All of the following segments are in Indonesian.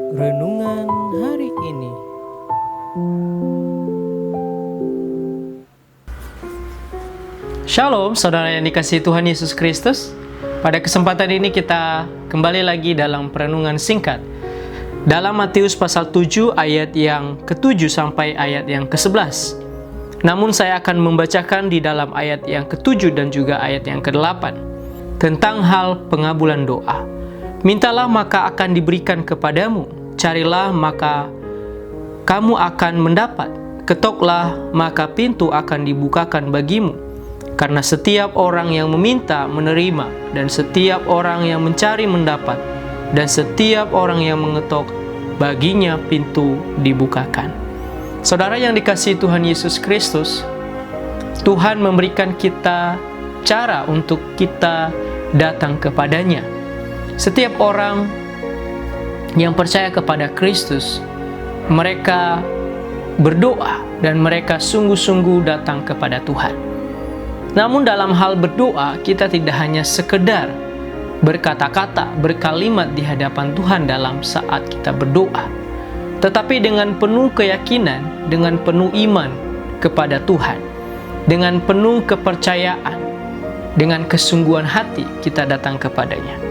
Renungan hari ini. Shalom saudara yang dikasihi Tuhan Yesus Kristus. Pada kesempatan ini kita kembali lagi dalam perenungan singkat dalam Matius pasal 7 ayat yang ke-7 sampai ayat yang ke-11. Namun saya akan membacakan di dalam ayat yang ke-7 dan juga ayat yang ke-8 tentang hal pengabulan doa. Mintalah maka akan diberikan kepadamu, carilah maka kamu akan mendapat, ketoklah maka pintu akan dibukakan bagimu. Karena setiap orang yang meminta menerima, dan setiap orang yang mencari mendapat, dan setiap orang yang mengetok baginya pintu dibukakan. Saudara yang dikasihi Tuhan Yesus Kristus, Tuhan memberikan kita cara untuk kita datang kepadanya. Setiap orang yang percaya kepada Kristus, mereka berdoa dan mereka sungguh-sungguh datang kepada Tuhan. Namun dalam hal berdoa, kita tidak hanya sekedar berkata-kata, berkalimat di hadapan Tuhan dalam saat kita berdoa, tetapi dengan penuh keyakinan, dengan penuh iman kepada Tuhan, dengan penuh kepercayaan, dengan kesungguhan hati kita datang kepadanya.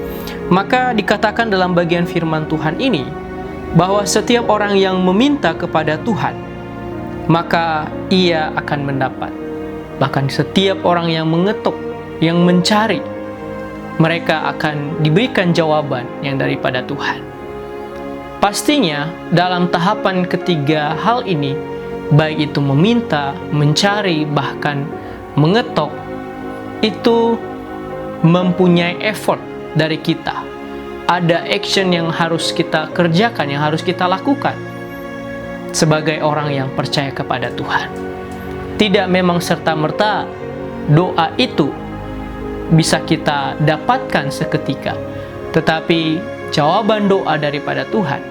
Maka dikatakan dalam bagian firman Tuhan ini bahwa setiap orang yang meminta kepada Tuhan, maka ia akan mendapat. Bahkan setiap orang yang mengetuk, yang mencari, mereka akan diberikan jawaban yang daripada Tuhan. Pastinya dalam tahapan ketiga hal ini, baik itu meminta, mencari, bahkan mengetok, itu mempunyai effort dari kita. Ada action yang harus kita kerjakan, yang harus kita lakukan sebagai orang yang percaya kepada Tuhan. Tidak memang serta-merta doa itu bisa kita dapatkan seketika, tetapi jawaban doa daripada Tuhan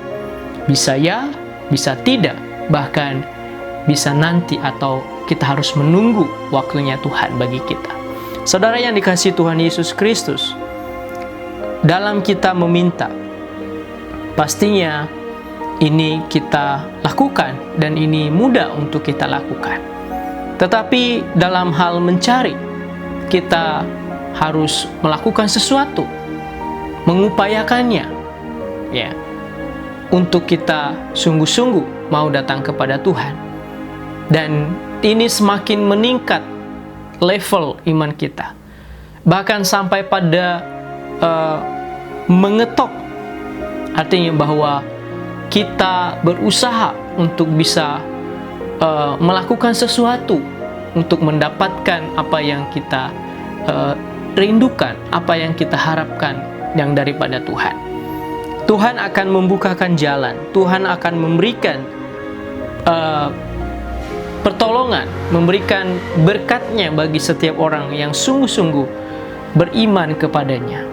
bisa ya, bisa tidak, bahkan bisa nanti, atau kita harus menunggu waktunya Tuhan bagi kita. Saudara yang dikasihi Tuhan Yesus Kristus, dalam kita meminta, pastinya ini kita lakukan dan ini mudah untuk kita lakukan. Tetapi dalam hal mencari, kita harus melakukan sesuatu, mengupayakannya, ya, untuk kita sungguh-sungguh mau datang kepada Tuhan. Dan ini semakin meningkat level iman kita, bahkan sampai pada mengetok, artinya bahwa kita berusaha untuk bisa melakukan sesuatu untuk mendapatkan apa yang kita rindukan, apa yang kita harapkan yang daripada Tuhan. Tuhan akan membukakan jalan, Tuhan akan memberikan pertolongan, memberikan berkatnya bagi setiap orang yang sungguh-sungguh beriman kepadanya.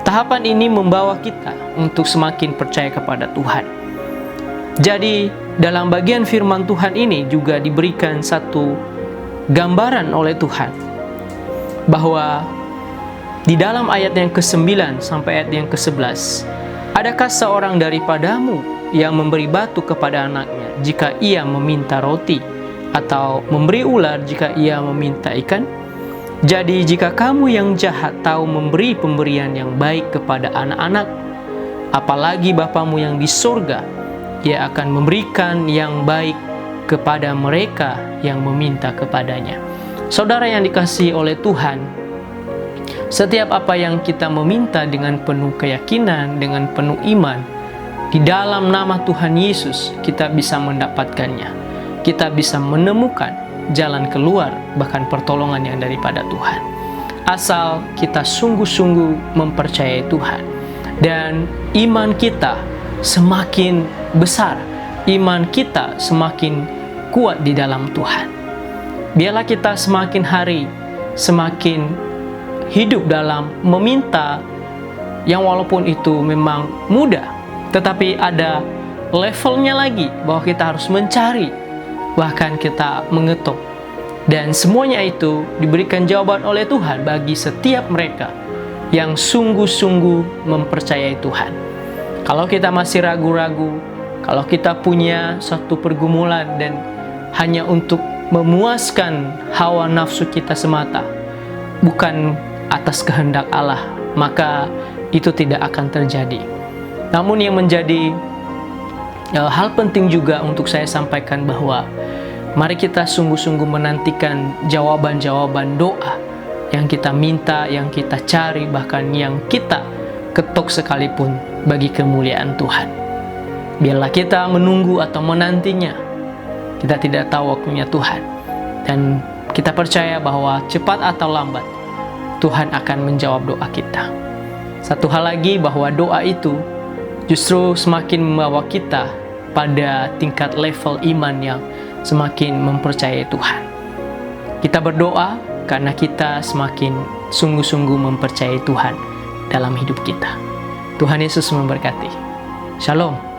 Tahapan ini membawa kita untuk semakin percaya kepada Tuhan. Jadi, dalam bagian firman Tuhan ini juga diberikan satu gambaran oleh Tuhan, bahwa di dalam ayat yang ke-9 sampai ayat yang ke-11, adakah seorang daripadamu yang memberi batu kepada anaknya jika ia meminta roti, atau memberi ular jika ia meminta ikan? Jadi jika kamu yang jahat tahu memberi pemberian yang baik kepada anak-anak, apalagi Bapamu yang di surga, Ia akan memberikan yang baik kepada mereka yang meminta kepadanya. Saudara yang dikasihi oleh Tuhan, setiap apa yang kita meminta dengan penuh keyakinan, dengan penuh iman, di dalam nama Tuhan Yesus kita bisa mendapatkannya. Kita bisa menemukan jalan keluar, bahkan pertolongan yang daripada Tuhan. Asal kita sungguh-sungguh mempercayai Tuhan, dan iman kita semakin besar, iman kita semakin kuat di dalam Tuhan. Biarlah kita semakin hari semakin hidup dalam meminta, yang walaupun itu memang mudah, tetapi ada levelnya lagi, bahwa kita harus mencari, bahkan kita mengetuk. Dan semuanya itu diberikan jawaban oleh Tuhan bagi setiap mereka yang sungguh-sungguh mempercayai Tuhan. Kalau kita masih ragu-ragu, kalau kita punya suatu pergumulan dan hanya untuk memuaskan hawa nafsu kita semata, bukan atas kehendak Allah, maka itu tidak akan terjadi. Namun yang menjadi hal penting juga untuk saya sampaikan bahwa mari kita sungguh-sungguh menantikan jawaban-jawaban doa yang kita minta, yang kita cari, bahkan yang kita ketok sekalipun bagi kemuliaan Tuhan. Biarlah kita menunggu atau menantinya. Kita tidak tahu waktunya Tuhan. Dan kita percaya bahwa cepat atau lambat Tuhan akan menjawab doa kita. Satu hal lagi, bahwa doa itu justru semakin membawa kita pada tingkat level iman yang semakin mempercayai Tuhan. Kita berdoa karena kita semakin sungguh-sungguh mempercayai Tuhan dalam hidup kita. Tuhan Yesus memberkati. Shalom.